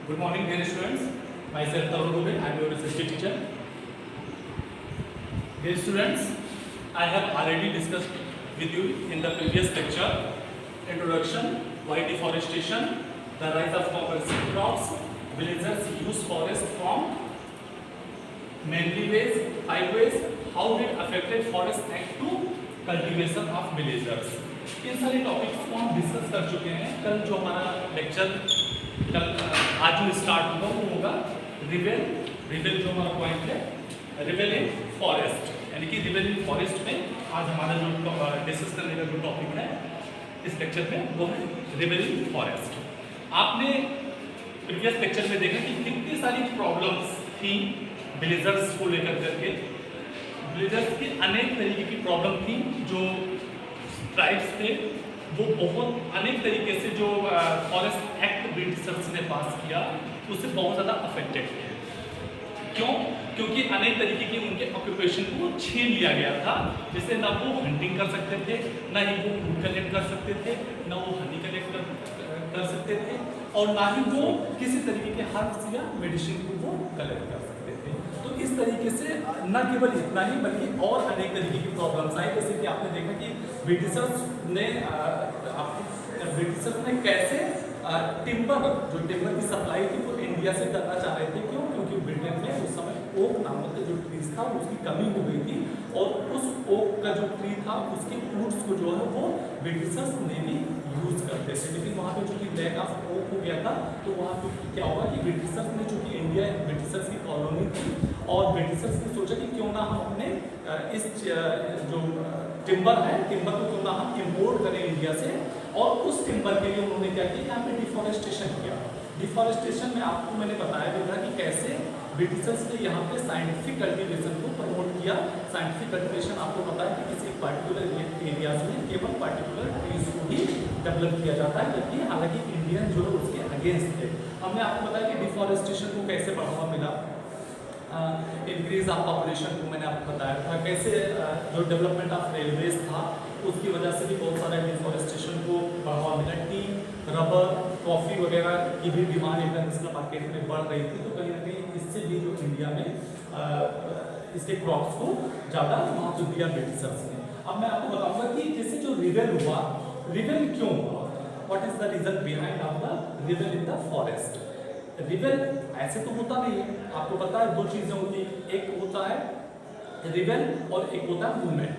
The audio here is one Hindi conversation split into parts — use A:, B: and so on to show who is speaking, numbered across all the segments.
A: Good morning, dear students. Myself Tarun Dubey. I am your assistant teacher. Dear students, I have already discussed with you in the previous lecture introduction, why deforestation, the rise of commercial crops, villagers use forest from mainly ways, 5 ways, how it affected forest act to cultivation of villagers. इन सारे टॉपिक्स को हम डिस्कस कर चुके हैं। कल जो हमारा लेक्चर आज जो स्टार्ट होगा वो होगा रिवेल जो हमारा पॉइंट है रिवेल इन फॉरेस्ट, यानी कि रिवेल इन फॉरेस्ट में आज हमारा जो डिस्कस करने का जो टॉपिक है इस लेक्चर में वो है रिवेल इन फॉरेस्ट। आपने प्रीवियस लेक्चर में देखा कि कितनी सारी प्रॉब्लम्स थी विलेजर्स को लेकर करके। विलेजर्स की अनेक तरीके की प्रॉब्लम थी। जो ट्राइब्स थे वो बहुत अनेक तरीके से जो फॉरेस्ट एक्ट ब्रिटिशर्स ने पास किया उससे बहुत ज़्यादा अफेक्टेड थे। क्यों? क्योंकि अनेक तरीके की उनके ऑक्यूपेशन को छीन लिया गया था। जैसे ना वो हंटिंग कर सकते थे, ना ही वो फूड कलेक्ट कर सकते थे, ना वो हनी कलेक्ट कर सकते थे, और ना ही वो किसी तरीके के हर्ब्स या मेडिसिन को वो कलेक्ट कर सकते थे। तो इस तरीके से न केवल इतना ही बल्कि और अनेक तरीके की प्रॉब्लम्स आई। जैसे कि आपने देखा कि ब्रिटिशर्स ने कैसे टिम्बर की सप्लाई थी वो इंडिया से करना चाह रहे थे। क्यों? क्योंकि ब्रिटेन में उस समय ओक नामक जो ट्रीज था उसकी कमी हो गई थी, और उस ओक का जो ट्री था उसके फ्रूट्स को जो है वो ब्रिटिशर्स ने भी यूज करते थे। लेकिन वहाँ पे चूंकि लैक ऑफ ओक हो गया था तो वहाँ पे क्या हुआ कि ब्रिटिशर्स ने, चूंकि इंडिया ब्रिटिशर्स की कॉलोनी थी, और ब्रिटिशर्स ने सोचा कि क्यों ना हम अपने इस जो टिम्बर है टिम्बर को क्यों ना हम इम्पोर्ट करें इंडिया से। और उस टिम्बर के लिए उन्होंने क्या किया, यहाँ पे डिफॉरेस्टेशन किया। डिफॉरेस्टेशन में आपको मैंने बताया भी था कि कैसे ब्रिटिशर्स ने यहाँ पे साइंटिफिक कल्टीवेशन को प्रमोट किया। साइंटिफिक कल्टीवेशन आपको पता है कि किसी पर्टिकुलर एरियाज में केवल पर्टिकुलर ट्रीज को ही डेवलप किया जाता है, जबकि हालांकि इंडियन जो है उसके अगेंस्ट थे। हमने आपको बताया कि डिफॉरेस्टेशन को कैसे बढ़ावा मिला, इंक्रीज ऑफ पॉपुलेशन को मैंने आपको बताया था, कैसे जो डेवलपमेंट ऑफ रेलवेज था उसकी वजह से भी बहुत सारा डिफॉरेस्टेशन को बढ़ावा मिला। टी, रबर, कॉफ़ी वगैरह की भी डिमांड इंटरनेशनल मार्केट में बढ़ रही थी, तो कहीं ना कहीं इससे भी जो इंडिया में इसके क्रॉप्स को ज़्यादा महत्व दिया ब्रिटिशर्स ने। अब मैं आपको बताऊंगा कि जैसे जो रिवेल हुआ, रिवेल क्यों हुआ, what is the reason behind of the revel in the forest. रिवेल ऐसे तो होता नहीं है, आपको पता है दो चीजें होती हैं, एक होता है रिवेल और एक होता है मूवमेंट।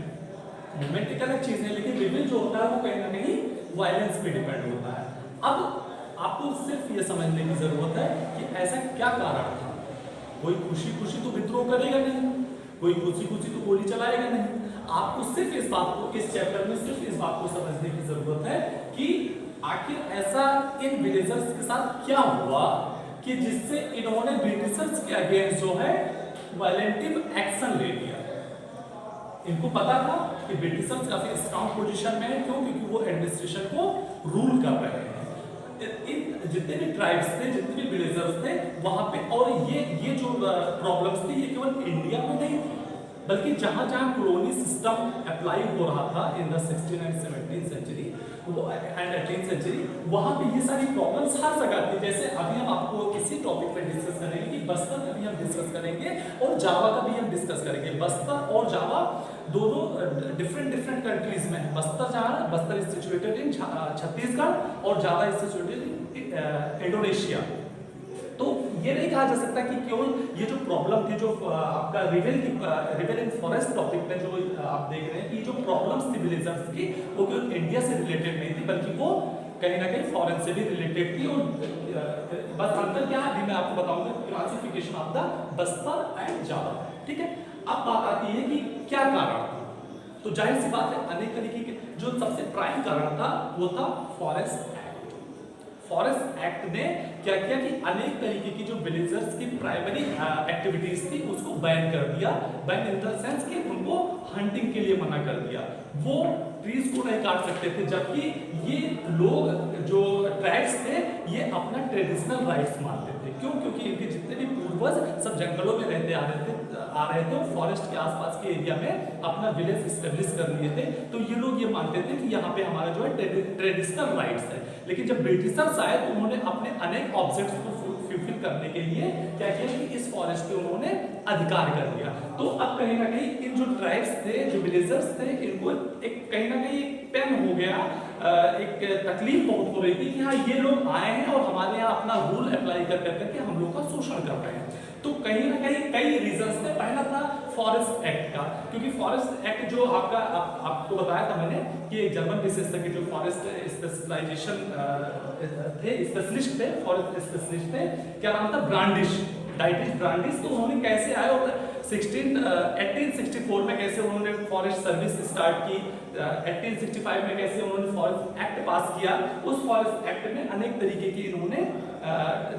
A: मूवमेंट एक अलग चीज है, लेकिन रिवेल जो होता है वो कहीं ना कहीं वायलेंस पे डिपेंड होता है। अब आपको सिर्फ ये समझने की जरूरत है कि ऐसा क्या कारण था। कोई खुशी खुशी तो विद्रोह करेगा नहीं, कोई खुशी खुशी तो गोली चलाएगा नहीं। आपको सिर्फ इस बात को, इस चैप्टर में सिर्फ इस बात को समझने की जरूरत है कि आखिर ऐसा इन विलेजर्स के साथ क्या हुआ कि जिससे इन्होंने ब्रिटिशर्स के अगेंस्ट जो है वायलेंटिव एक्शन ले लिया। इनको पता था कि ब्रिटिशर्स काफी स्ट्रांग पोजीशन में है। क्यों? क्योंकि वो एडमिनिस्ट्रेशन को रूल कर रहे हैं। इन जितने भी ट्राइब्स थे, जितने भी विलेजर्स थे वहां पे, और ये जो प्रॉब्लम्स थी ये केवल इंडिया में नहीं थी, बल्कि जहां जहां कॉलोनी सिस्टम अप्लाई हो रहा था in the 16th and 17th century and 18th century, वहां पे ये सारी प्रॉब्लम्स हर जगह थी। जैसे अभी हम आपको इसी टॉपिक पे डिस्कस करेंगे कि बस्तर का भी हम डिस्कस करेंगे और जावा का भी हम डिस्कस करेंगे। बस्तर और जावा दोनों डिफरेंट कंट्रीज में है। Bastar is situated in Chhattisgarh और Java is situated in Indonesia. तो ये नहीं कहा जा सकता कि केवल ये जो प्रॉब्लम थी, जो आपका रिवेल इन फॉरेस्ट टॉपिक में जो आप देख रहे हैं कि जो प्रॉब्लम्स थी विलेजर्स की, वो केवल इंडिया से रिलेटेड नहीं थी, बल्कि वो कहीं ना कहीं फॉरेन से भी रिलेटेड थी। और बस अंतर क्या है अभी मैं आपको बताऊंगा, classification of the Bastar and Java. ठीक है, अब बात आती है कि क्या कारण था। तो जाहिर सी बात है अनेक तरीके के, जो सबसे प्राइम कारण था वो था फॉरेस्ट एक्ट। फॉरेस्ट एक्ट ने क्या किया कि अनेक तरीके की जो विलेजर्स की प्राइमरी एक्टिविटीज थी उसको बैन कर दिया। बैन इन द सेंस कि उनको हंटिंग के लिए मना कर दिया, वो ट्रीज को नहीं काट सकते थे। जबकि ये लोग जो ट्राइब्स थे ये अपना ट्रेडिशनल राइट्स मानते थे। क्यों? क्योंकि इनके जितने भी पूर्वज सब जंगलों में रहते आ रहे थे, फॉरेस्ट के आसपास के एरिया में अपना विलेज स्टेब्लिश कर लिए थे। तो ये लोग ये मानते थे कि यहाँ पे हमारा जो है ट्रेडिशनल राइट्स है। लेकिन जब ब्रिटिशर्स आए तो उन्होंने अपने अनेक ऑब्जेक्ट्स को फुलफिल करने के लिए क्या किया कि इस फॉरेस्ट पे उन्होंने अधिकार कर लिया। तो अब कहीं ना कहीं इन जो ट्राइब्स थे, जो विलेजर्स थे, इनको एक कहीं ना कहीं एक पेन हो गया, एक तकलीफ बहुत हो रही थी कि हाँ ये लोग आए हैं और हमारे यहाँ अपना रूल अप्लाई कर करके हम लोग का शोषण कर रहे हैं। तो कहीं ना कहीं कई रीजंस थे। पहला था फॉरेस्ट एक्ट का, क्योंकि फॉरेस्ट एक्ट जो आपको बताया था मैंने कि एक जर्मन विशेषज्ञ जो फॉरेस्ट स्पेशलाइजेशन थे, स्पेशलिस्ट थे, फॉरेस्ट स्पेशलिस्ट थे, क्या नाम था, ब्रांडिश, डाइटिश ब्रांडिश। तो उन्होंने कैसे आए और 1864 में कैसे उन्होंने फॉरेस्ट सर्विस स्टार्ट की, 1865 में कैसे उन्होंने फॉरेस्ट एक्ट पास किया। उस फॉरेस्ट एक्ट में अनेक तरीके की इन्होंने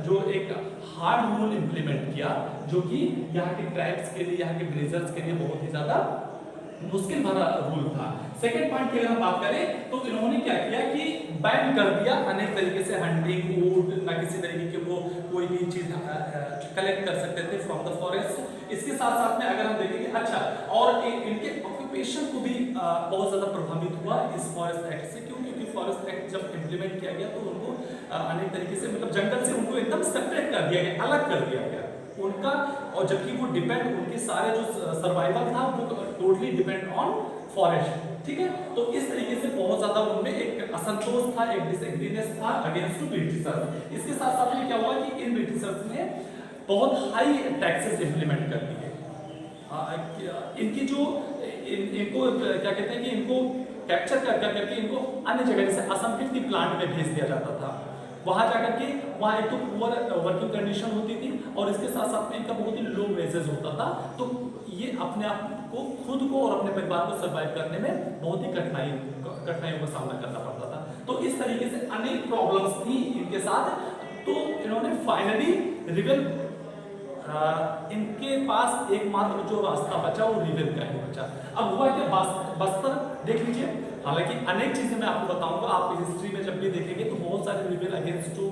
A: जो एक हार्ड रूल इंप्लीमेंट किया, जो कि यहाँ के ट्राइब्स के लिए, यहाँ के विलेजर्स के लिए बहुत ही ज्यादा मुश्किल भरा रूल था। सेकेंड पॉइंट की अगर हम बात करें तो इन्होंने क्या किया कि बैन कर दिया अनेक तरीके से हंटिंग, वुड, ना किसी तरीके के वो कोई भी चीज कलेक्ट कर सकते थे फ्रॉम द फॉरेस्ट। इसके साथ साथ में अगर हम देखेंगे, अच्छा, और इनके ऑक्यूपेशन को भी बहुत ज्यादा प्रभावित हुआ इस फॉरेस्ट एक्ट से। क्यों? क्योंकि फॉरेस्ट एक्ट जब इम्प्लीमेंट किया गया तो उनको अनेक तरीके से मतलब जंगल से उनको एकदम सेपरेट कर दिया गया, अलग कर दिया गया उनका, और जबकि वो डिपेंड, उनके सारे जो सर्वाइवल था वो टोटली डिपेंड ऑन फॉरेस्ट। ठीक है, तो इस तरीके से बहुत ज्यादा उनमें एक असंतोष था, एक डिसएग्रीनेस था अगेंस्ट ब्रिटिशर्स। इसके साथ साथ में क्या हुआ कि इन ब्रिटिशर्स ने बहुत हाई टैक्सेस इंप्लीमेंट कर दिए। इनकी जो इनको क्या कहते हैं कि इनको कैप्चर कर करके इनको अन्य जगह जैसे असम के टी प्लांट में भेज दिया जाता था। वहां जाकर के वहां एक तो पुअर वर्किंग कंडीशन होती थी और इसके साथ साथ में इनका बहुत ही लो वेजेस होता था। तो ये अपने आप को, खुद को और अपने परिवार को सर्वाइव करने में बहुत ही कठिनाइयों का सामना करना पड़ता था। तो इस तरीके से अनेक प्रॉब्लम्स थी इनके साथ। तो इन्होंने फाइनली रिबेल, इनके पास एकमात्र जो रास्ता बचा वो रिबेल का ही बचा। अब हुआ क्या, बस्तर देख लीजिए, हालांकि अनेक चीजें मैं आपको बताऊंगा, आप हिस्ट्री में जब भी देखेंगे तो बहुत सारे रिबेल अगेंस्ट जो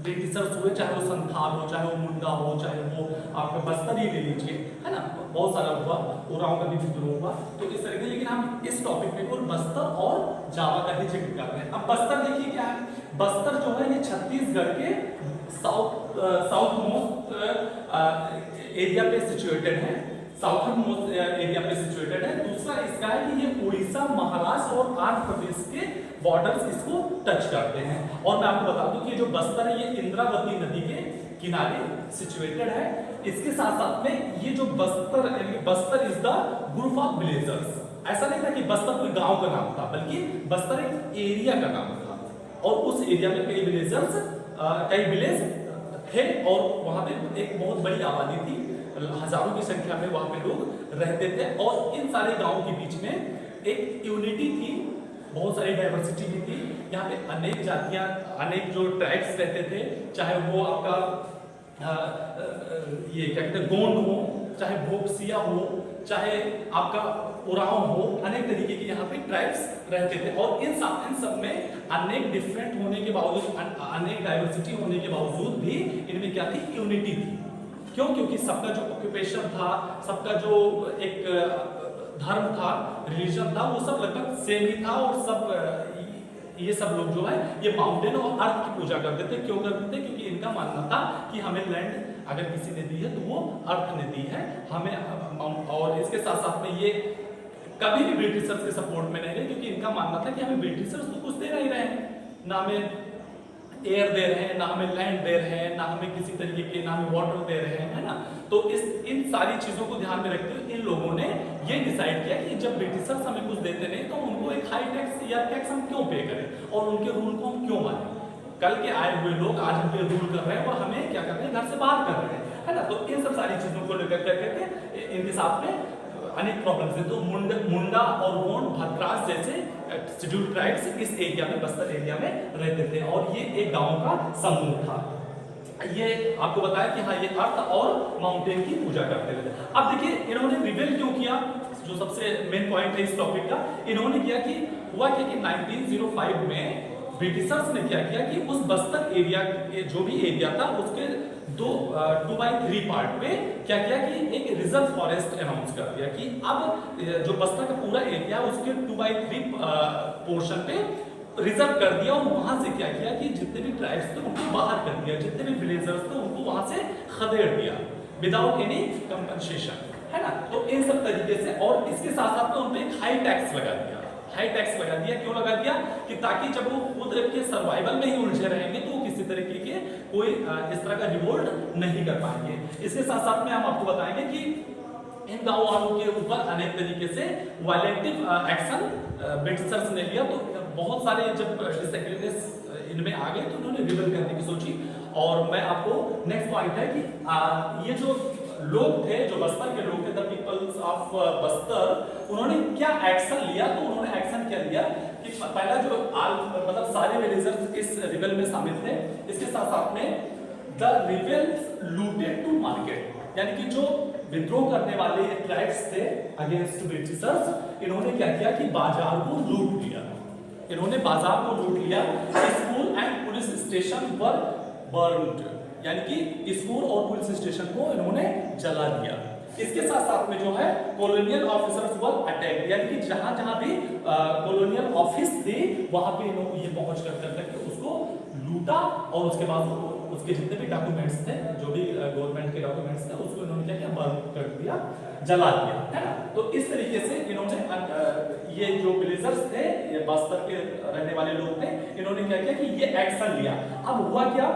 A: ब्रिटिशर्स हुए, चाहे वो संथाल हो, चाहे वो मुंडा हो, चाहे वो आपका बस्तर ही ले लीजिए, है ना, बहुत सारा हुआ, उराव का भी विद्रोह हुआ। तो इस तरीके, लेकिन हम इस टॉपिक पे और बस्तर और जावा का ही जिक्र कर रहे हैं। अब बस्तर देखिए क्या है, बस्तर जो है ये छत्तीसगढ़ के साउथ मोस्ट एरिया पे सिचुएटेड है, साउथर्न मोस्ट एरिया पे सिचुएटेड है। दूसरा इसका है कि ये उड़ीसा, महाराष्ट्र और आंध्र प्रदेश के बॉर्डर्स इसको टच करते हैं। और मैं आपको बता दूं कि जो बस्तर है ये इंद्रावती नदी के किनारे सिचुएटेड है। इसके साथ साथ में ये जो Bastar, Bastar is the group of villagers. ऐसा नहीं था कि बस्तर कोई गांव का नाम था, बल्कि बस्तर एक एरिया का नाम था और उस एरिया में कई विलेजर्स, कई विलेज थे और वहां पे एक बहुत बड़ी आबादी थी, हजारों की संख्या में वहां पे लोग रहते थे। और इन सारे गांवों के बीच में एक यूनिटी थी, बहुत सारी डाइवर्सिटी भी थी। यहाँ पे अनेक जातियां, अनेक जो ट्राइब्स रहते थे, चाहे वो आपका ये क्या कहते हैं गोंड हो, चाहे भोकसिया हो, चाहे आपका उराव हो, अनेक तरीके के यहाँ पे ट्राइब्स रहते थे। और इन सब में अनेक डिफरेंट होने के बावजूद, अनेक डाइवर्सिटी होने के बावजूद भी इनमें क्या थी, यूनिटी थी। क्यों? क्योंकि सबका जो ऑक्यूपेशन था, सबका जो एक धर्म था, रिलीजन था, वो सब लगभग सेम ही था। और सब ये सब लोग जो है ये माउंटेन और अर्थ की पूजा करते थे। क्यों करते थे? क्योंकि इनका मानना था कि हमें लैंड अगर किसी ने दी है तो वो अर्थ ने दी है हमें। और इसके साथ साथ में ये कभी भी ब्रिटिशर्स के सपोर्ट में नहीं रहे, क्योंकि इनका मानना था कि हमें ब्रिटिशर्स तो कुछ दे नहीं रहे हैं, ना हमें एयर दे रहे हैं, ना हमें लैंड दे रहे हैं, ना हमें किसी तरीके के, ना हमें वाटर दे रहे हैं, है ना। तो इन सारी चीजों को ध्यान में रखते हुए इन लोगों ने ये डिसाइड किया कि जब ब्रिटिशर्स हमें कुछ देते नहीं तो उनको एक हाई टैक्स या टैक्स हम क्यों पे करें और उनके रूल को हम क्यों मानें। कल के आए हुए लोग आज हम पे रूल कर रहे हैं और हमें क्या कर रहे हैं, घर से बाहर कर रहे हैं, है ना। तो इन सब सारी चीजों को लेकर करके इनके साथ में अनेक प्रॉब्लम्स हैं। तो मुंडा और गोंड, भद्रास जैसे शेड्यूल्ड ट्राइब्स इस एरिया में, बस्तर एरिया में रहते थे और ये एक गांव का समूह था। ये आपको बताया कि हाँ ये अर्थ और माउंटेन की पूजा करते थे। अब देखिए इन्होंने रिबेल क्यों किया, जो सबसे मेन पॉइंट है इस टॉपिक का। इन्होंने किया कि हुआ क्या कि 1905 में ब्रिटिशर्स ने क्या किया कि उस बस्तर एरिया, जो भी एरिया था, उसके 2/3 पार्ट में क्या किया कि एक रिजर्व फॉरेस्ट अनाउंस कर दिया कि अब जो बस्तर का पूरा एरिया उसके 2/3 पोर्शन पे रिजर्व कर दिया और वहां से क्या किया कि जितने भी ट्राइब्स थे उनको बाहर कर दिया, जितने भी विलेजर्स थे उनको वहां से खदेड़ दिया विदाउट एनी कंपनसेशन, है ना। तो इन सब तरीके से, और इसके साथ साथ में उन्होंने एक हाई टैक्स लगा दिया। हाई टैक्स लगा दिया, क्यों लगा दिया कि ताकि जब वो खुद के सर्वाइवल में ही उलझे रहेंगे तो वो किसी तरीके के कोई इस तरह का रिवोल्ट नहीं कर पाएंगे। इसके साथ साथ में हम आपको बताएंगे कि इन गांव वालों के ऊपर अनेक तरीके से वायलेंटिव एक्शन ब्रिटिशर्स ने लिया। तो बहुत सारे जब डिसएग्रीमेंट्स इनमें आ गए तो उन्होंने रिबेल करने की सोची। और मैं आपको नेक्स्ट पॉइंट है कि ये जो लोग थे, जो बस्तर के लोग थे, द पीपल्स ऑफ बस्तर, उन्होंने क्या एक्शन लिया। तो उन्होंने एक्शन क्या लिया कि पहला जो मतलब सारे विलेजर्स इस रिबेल में शामिल थे। इसके साथ साथ में the rebels looted to market, यानी कि जो विद्रोह करने वाले ट्राइब्स थे अगेंस्ट ब्रिटिशर्स, इन्होंने क्या किया कि बाजार को लूट लिया। इन्होंने बाजार को लूट लिया। School and police station were burned, यानी कि स्कूल और पुलिस स्टेशन को इन्होंने जला दिया। इसके साथ साथ में जो है कॉलोनियल ऑफिसर्स वर अटैक, यानी कि जहां जहां भी कॉलोनियल ऑफिस थी वहां पे ये पहुंच करके उसको लूटा और उसके बाद उसके जितने भी डॉक्यूमेंट्स थे, जो भी गवर्नमेंट के डॉक्यूमेंट्स थे, उसको इन्होंने क्या किया, बर्न कर दिया, जला दिया, है ना। तो इस तरीके से इन्होंने ये जो विलेजर्स थे, ये बस्तर के रहने वाले लोग थे, इन्होंने क्या किया कि ये एक्शन लिया। अब हुआ क्या,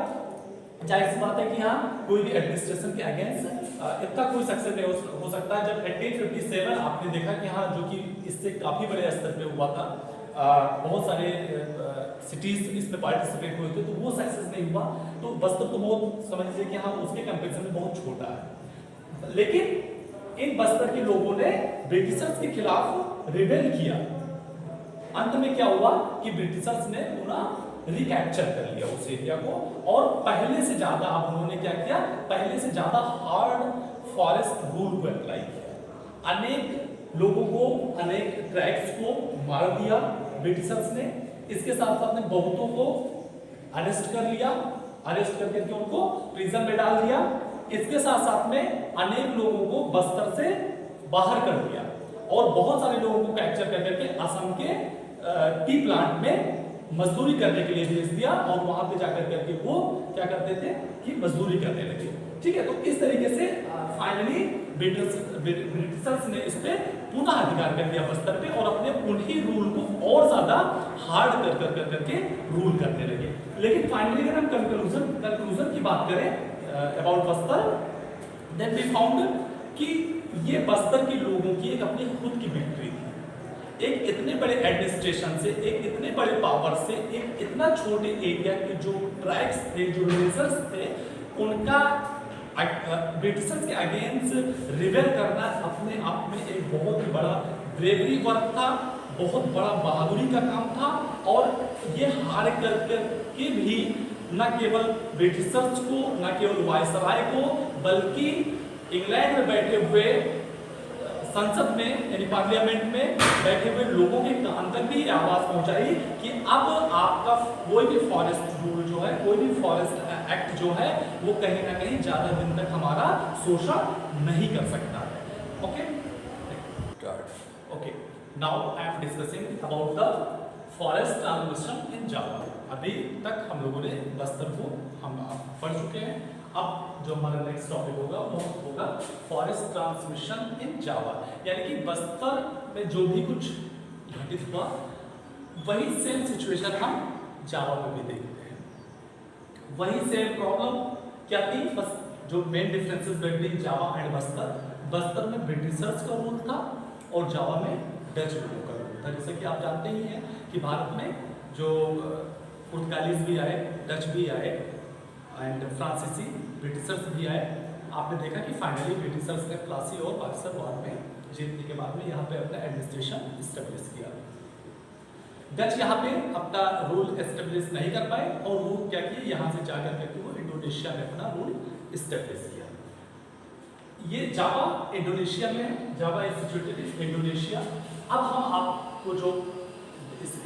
A: जाहिर सी बात है कि हाँ कोई भी एडमिनिस्ट्रेशन के अगेंस्ट इतना कोई सक्सेस नहीं हो सकता है। जब 1857 आपने देखा कि हाँ, जो कि इससे काफी बड़े स्तर पे हुआ था, बहुत सारे सिटीज इसमें पार्टिसिपेट हुए थे, तो वो सक्सेस नहीं हुआ। तो बस्तर तो बहुत समझ लीजिए कि हाँ उसके कंपैरिजन में बहुत छोटा है। लेकिन इन बस्तर के लोगों ने ब्रिटिशर्स के खिलाफ रिबेल किया। अंत में क्या हुआ कि ब्रिटिशर्स ने पुनः रिकैप्चर कर लिया उस एरिया को, और पहले से ज्यादा अब उन्होंने क्या किया, पहले से ज्यादा हार्ड फॉरेस्ट रूल को अप्लाई किया। अनेक लोगों को, अनेक ट्राइब्स को मार दिया ब्रिटिशर्स ने। इसके साथ साथ में बहुतों को अरेस्ट कर लिया, अरेस्ट करके उनको प्रिजन में डाल दिया। इसके साथ साथ में अनेक लोगों को बस्तर से बाहर कर दिया और बहुत सारे लोगों को कैप्चर करके असम के टी प्लांट में मजदूरी करने के लिए भेज दिया, और वहां पे जाकर करके वो क्या करते थे कि मजदूरी करने लगे। ठीक है, तो इस तरीके से फाइनली ब्रिटिशर्स ने इस पे पुनः अधिकार कर दिया बस्तर पे, और अपने उन्हीं रूल को और ज्यादा हार्ड कर करके रूल करने लगे। लेकिन फाइनली अगर हम कंक्लूजन की बात करें about Bastar, then we found कि ये बस्तर के लोगों की एक अपनी खुद की विक्ट्री थी। एक इतने बड़े एडमिनिस्ट्रेशन से, एक इतने बड़े पावर से, एक इतना छोटे एरिया के जो ट्राइब्स थे, जो विलेजर्स थे, उनका ब्रिटिशर्स के अगेंस्ट रिबेल करना अपने आप में एक बहुत ही बड़ा ब्रेवरी वर्क था, बहुत बड़ा बहादुरी का काम था। और ये हार करके भी न केवल ब्रिटिशर्स को, न केवल वायसराय को, बल्कि इंग्लैंड में बैठे हुए संसद में यानी पार्लियामेंट में बैठे हुए लोगों के कान तक भी आवाज पहुंचाई कि अब आपका कोई भी फॉरेस्ट रूल जो है, कोई भी फॉरेस्ट एक्ट जो है, वो कहीं ना कहीं ज्यादा दिन तक हमारा शोषण नहीं कर सकता है। Okay okay, now I am discussing about the forest transmission in Java. अभी तक हम लोगों ने बस्तर को हम पढ़ चुके हैं। अब जो हमारा नेक्स्ट टॉपिक होगा वो होगा फॉरेस्ट ट्रांसमिशन इन जावा, यानी कि बस्तर में जो भी कुछ घटित हुआ वही सेम सिचुएशन हम जावा में भी देखते हैं। वही सेम प्रॉब्लम क्या थी, बस जो main differences between Java and Bastar, Bastar में ब्रिटिशर्स का रूल था और जावा में डच लोगों का रूल था। जैसे कि आप जानते ही हैं कि भारत में जो पुर्तगालीज भी आए, डच भी आए एंड फ्रांसीसी, ब्रिटिशर्स भी आए। आपने देखा कि फाइनली ब्रिटिशर्स ने प्लासी और बक्सर वॉर में जीतने के बाद में यहाँ पे अपना एडमिनिस्ट्रेशन इस्टेब्लिश किया। डच यहाँ पे अपना रूल एस्टेब्लिश नहीं कर पाए और वो क्या किए, यहाँ से जाकर करके वो इंडोनेशिया में अपना रूल इस्टेब्लिश किया। ये जावा इंडोनेशिया में, जावा इज सिचुएटेड इन इंडोनेशिया। अब हम आपको जो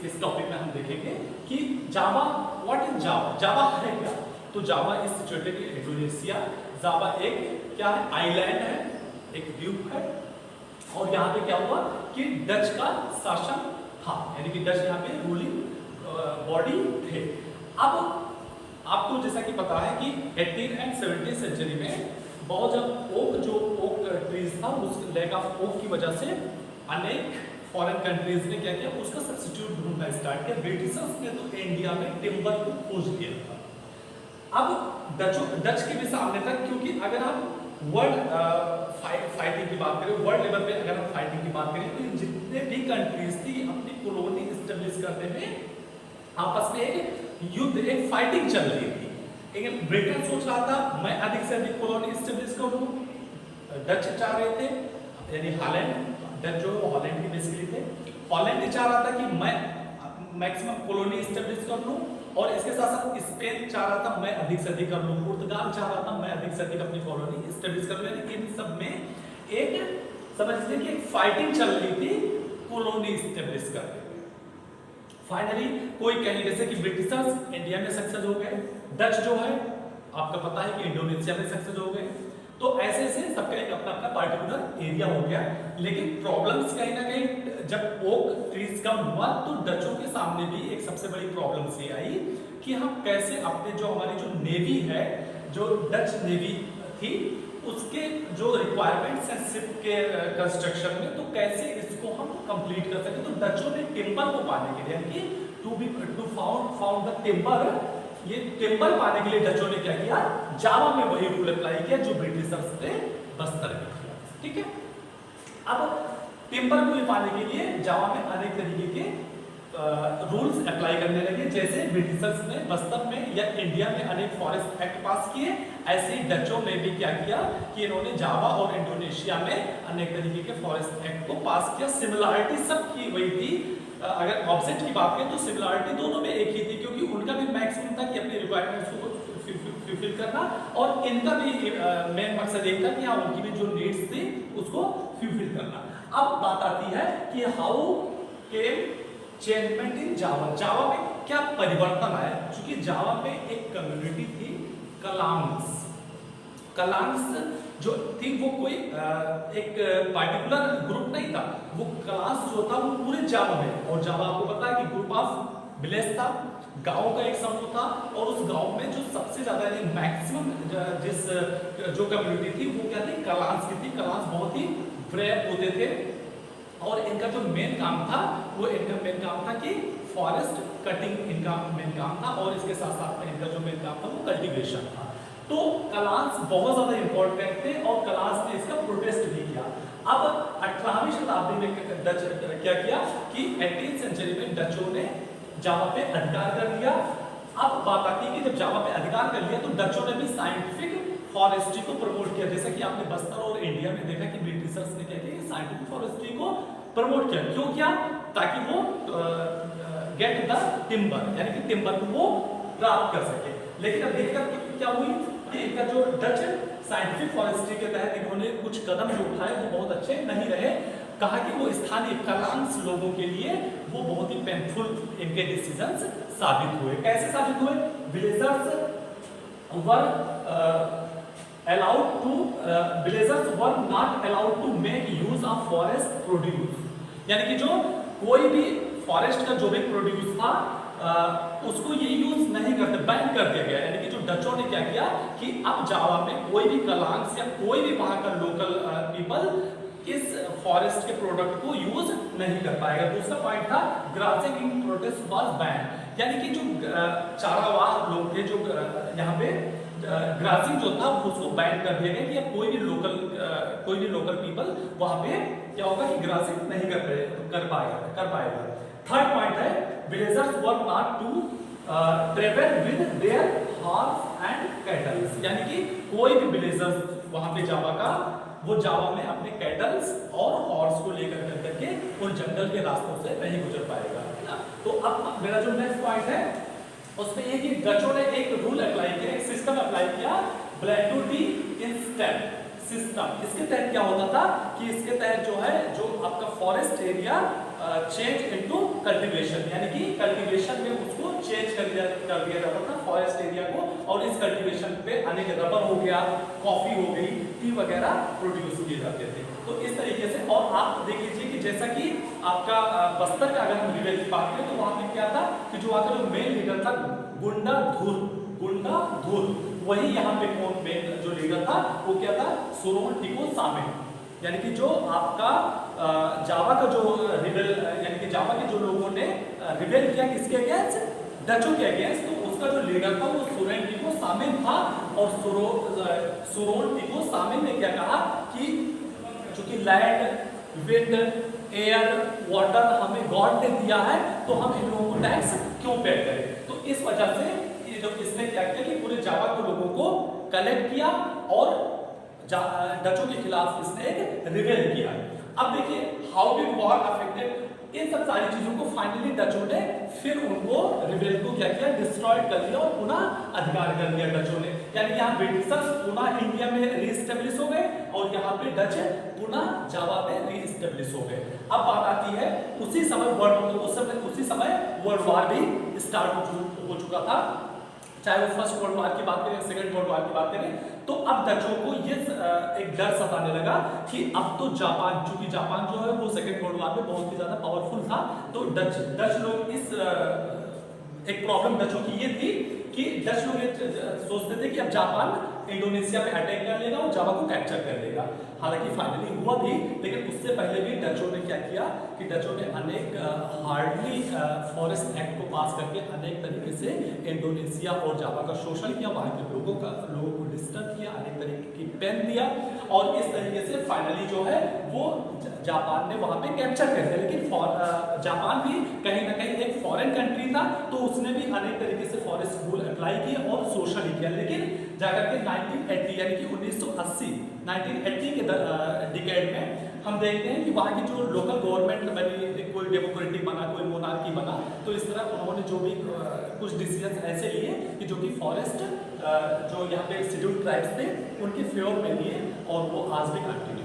A: इस टॉपिक में हम देखेंगे कि जावा, व्हाट इज जावा, जावा है क्या। तो Java is situated in Indonesia. Java एक क्या है, आइलैंड है, एक द्वीप है। और यहाँ पे क्या हुआ कि डच का शासन था, यानी कि डच यहाँ पे रूलिंग बॉडी थे। अब आपको जैसा कि पता है कि 18 एंड 17 सेंचुरी में बहुत जब ओक ट्रीज था उस लैक ऑफ ओक की वजह से अनेक फॉरेन कंट्रीज ने क्या किया, उसका सब्स्टिट्यूट ढूंढना स्टार्ट किया। ब्रिटिशर्स ने तो इंडिया में टिम्बर को खोज लिया था। अब डच के भी सामने था, क्योंकि अगर आप वर्ल्ड फाइटिंग की बात करें, वर्ल्ड लेवल पे अगर हम फाइटिंग की बात करें, तो जितने भी कंट्रीज थी अपनी कॉलोनी एस्टेब्लिश करने में आपस में एक युद्ध, एक फाइटिंग चल रही थी। लेकिन ब्रिटेन सोच रहा था मैं अधिक से अधिक कॉलोनी एस्टेब्लिश करूं, डच चाह रहे थे, यानी हॉलैंड, डच जो हॉलैंड के बेसिकली थे, हॉलैंड चाह रहा था कि मैं मैक्सिमम कॉलोनी एस्टेब्लिश कर लूं, और इसके साथ साथ स्पेन चाह रहा था मैं अधिक से अधिक कर लूं, पुर्तगाल चाह रहा था मैं अधिक से अधिक अपनी कॉलोनी एस्टेब्लिश कर लूं। यानी इन सब में एक समझ लीजिए कि एक फाइटिंग चल रही थी कॉलोनी एस्टेब्लिश करने में। फाइनली कोई कहीं जैसे कि ब्रिटिशर्स इंडिया में सक्सेस हो गए, डच जो है आपका पता है कि इंडोनेशिया में सक्सेस हो गए, तो ऐसे ऐसे सबका एक अपना अपना पार्टिकुलर एरिया हो गया। लेकिन प्रॉब्लम्स कहीं ना कहीं जब ओक ट्रीज कम हुआ तो डचों के सामने भी एक सबसे बड़ी प्रॉब्लम ये आई कि हम कैसे अपने जो हमारी जो नेवी है, जो डच नेवी थी, उसके जो रिक्वायरमेंट्स हैं शिप के कंस्ट्रक्शन में, तो कैसे इसको हम कंप्लीट कर सकें। तो डचों ने टिम्बर को पाने के लिए, यानी कि टू फाउंड द टिम्बर, ये टिम्बर पाने के लिए डचों ने क्या किया, जावा में वही रूल अप्लाई किया जो ब्रिटिशर्स ने बस्तर में किया। ठीक है, अब टिम्बर को पाने के लिए जावा में अनेक तरीके के रूल्स अप्लाई करने लगे। जैसे ब्रिटिशर्स ने बस्तर में या इंडिया में अनेक फॉरेस्ट एक्ट पास किए, ऐसे ही डचों ने भी क्या किया कि इन्होंने जावा और इंडोनेशिया में अनेक तरीके के फॉरेस्ट एक्ट को पास किया। सिमिलरिटी सबकी वही थी। अगर ऑब्जेक्ट की बात करें तो सिमिलरिटी दोनों में एक ही थी, क्योंकि उनका भी मैक्सिमम था कि अपने रिक्वायरमेंट्स को फुलफिल करना, और इनका भी मेन मकसद एक था कि हाँ उनकी भी जो नीड्स थी उसको फुलफिल करना। अब बात आती है कि हाउ केम चेंजमेंट इन जावा, जावा में क्या परिवर्तन आया। क्योंकि जावा में एक कम्युनिटी थी कलांग्स, कलांग्स जो थी वो कोई एक पार्टिकुलर ग्रुप नहीं था, वो क्लास जो था वो पूरे जावा में, और जावा आपको पता है कि ग्रुप ऑफ विलेज था, गांव का एक समूह था, और उस गांव में जो सबसे ज्यादा मैक्सिमम जिस जो कम्युनिटी थी वो क्या थी, कलांस की थी। कलांस बहुत ही ब्रेव होते थे, और इनका जो मेन काम था वो इनका मेन काम था कि फॉरेस्ट कटिंग इनका मेन काम था, और इसके साथ साथ में इनका जो मेन काम था वो कल्टीवेशन था। तो कलांस बहुत ज्यादा इंपॉर्टेंट थे, और कलांस ने इसका प्रोटेस्ट भी किया। अब 18वीं शताब्दी में डच क्या किया कि 18th सेंचुरी में डचों ने जावा पे अधिकार कर लिया। अब बात आती है कि जब जावा पे अधिकार कर लिया तो डचों ने भी साइंटिफिक फॉरेस्ट्री को प्रमोट किया। जैसा कि आपने बस्तर और इंडिया में देखा कि ब्रिटिशर्स ने क्या किया, साइंटिफिक फॉरेस्ट्री को प्रमोट किया। क्यों किया? ताकि वो गेट द टिम्बर, यानी कि टिम्बर को वो प्राप्त कर सके। लेकिन अब दिक्कत क्या हुई कि इनका जो डच साइंटिफिक फॉरेस्ट्री के तहत इन्होंने कुछ कदम जो उठाए वो बहुत अच्छे नहीं रहे। कहा कि वो स्थानीय कलांस लोगों के लिए वो बहुत ही पेनफुल इनके डिसीजंस साबित हुए। कैसे साबित हुए? Villagers were not allowed to make use of forest produce, यानी कि जो कोई भी फॉरेस्ट का जो भी प्रोड्यूस था उसको ये यूज नहीं करते, बैन कर दिया गया। यानी कि जो डचों ने क्या किया कि अब जावा में कोई भी कलांस या कोई भी वहां का लोकल पीपल इस फॉरेस्ट के प्रोडक्ट को यूज नहीं कर पाएगा। दूसरा पॉइंट था grossing in protest was ban, यानी कि जो चारावाह लोग थे जो यहाँ पे ग्रासिंग जो था उसको बैन कर दिया गया कि अब कोई भी लोकल पीपल वहां पे क्या होगा कि ग्रासिंग नहीं कर पाएगा। थर्ड पॉइंट है villagers were not to travel with their horse and cattles, यानी कि कोई भी विलेजर्स वहां पे जावा का वो जावा में अपने कैटल्स और हॉर्स को लेकर करके उन जंगल के रास्तों से नहीं गुजर पाएगा, है ना। तो अब मेरा जो नेक्स्ट पॉइंट है उसमें ये कि डचों ने एक रूल अप्लाई किया, एक सिस्टम अप्लाई किया, ग्रेट्युटी इंस्टेंट सिस्टम। इसके तहत क्या होता था कि इसके तहत जो है जो आपका forest area change into cultivation, यानी कि कल्टीवेशन में उसको चेंज कर दिया जाता था फॉरेस्ट एरिया को, और इस कल्टीवेशन पे अनेक रबर हो गया, कॉफी हो गई, टी वगैरह प्रोड्यूस किए जाते थे। तो इस तरीके से, और आप देख लीजिए कि जैसा कि आपका बस्तर का अगर हम रिवेल की बात करें तो वहां पे क्या था कि जो वहां का जो मेन लीडर था गुंडा धूर, वही यहाँ पे कौन मेन जो लीडर था वो क्या था, सुरोन टिको सामे, यानी कि जो आपका जावा का जो रिबेल, यानी कि जावा के जो लोगों ने रिबेल किया किसके अगेंस्ट, डचों के अगेंस्ट, तो उसका जो लीडर था वो सुरोन टिको सामे था। और सुरोन टिको सामे ने क्या कहा कि चूंकि लैंड, विंड, एयर, वाटर हमें गॉड ने दिया है, तो हम इन लोगों को टैक्स क्यों पे करें। तो इस वजह से ये जो इसने क्या किया कि पूरे जावा के लोगों को कलेक्ट किया और डचों के खिलाफ इसने एक रिबेल किया। अब देखिए how did war affected in सब सारी चीजों को फाइनली डचों ने फिर उनको रिबेल को क्या किया, डिस्ट्रॉयड कर लिया और पुनः अधिकार कर लिया डचों ने, यानी यहाँ ब्रिटिशर्स पुनः इंडिया में रीस्टेब्लिश हो गए और यहाँ पे डच पुनः जावा में रीस्टेब्लिश हो गए। अब बात आती है उसी समय वर्ल्ड वार भी स्टार्ट हो चुका था, चाहे वो फर्स्ट वर्ल्ड वार की बात करें, सेकंड वर्ल्ड वार की बात करें, तो अब डचों को ये एक डर सताने लगा कि अब तो जापान, चूंकि जापान जो है वो सेकंड वर्ल्ड वार में बहुत ही ज्यादा पावरफुल था, तो डच लोग इस एक प्रॉब्लम डचों की ये थी कि डच लोग सोचते थे कि अब जापान इंडोनेशिया पे अटैक कर लेगा और जावा को कैप्चर कर लेगा। हालांकि फाइनली हुआ भी, लेकिन उससे पहले भी डचों ने क्या किया कि डचों ने अनेक हार्डली फॉरेस्ट एक्ट को पास करके अनेक तरीके से इंडोनेशिया और जावा का शोषण किया, वहाँ के लोगों को डिस्टर्ब किया, अनेक तरीके की पेन दिया, और इस तरीके से फाइनली जो है वो जापान ने वहाँ पे कैप्चर कर दिया। लेकिन जापान भी कहीं ना कहीं एक फॉरेन कंट्री था, तो उसने भी अनेक तरीके से फॉरेस्ट रूल अप्लाई किए और शोषण ही किया। लेकिन जाकर के 1980 यानी कि 1980 के डिकेड में हम देखते हैं कि वहाँ की जो लोकल गवर्नमेंट बनी, कोई डेमोक्रेटिक बना, कोई मोनार्की बना, तो इस तरह उन्होंने जो भी कुछ डिसीजन ऐसे लिए कि जो कि फॉरेस्ट जो यहाँ पे शेड्यूल्ड ट्राइब्स थे उनके फेवर में लिए, और वो आज भी कंटिन्यू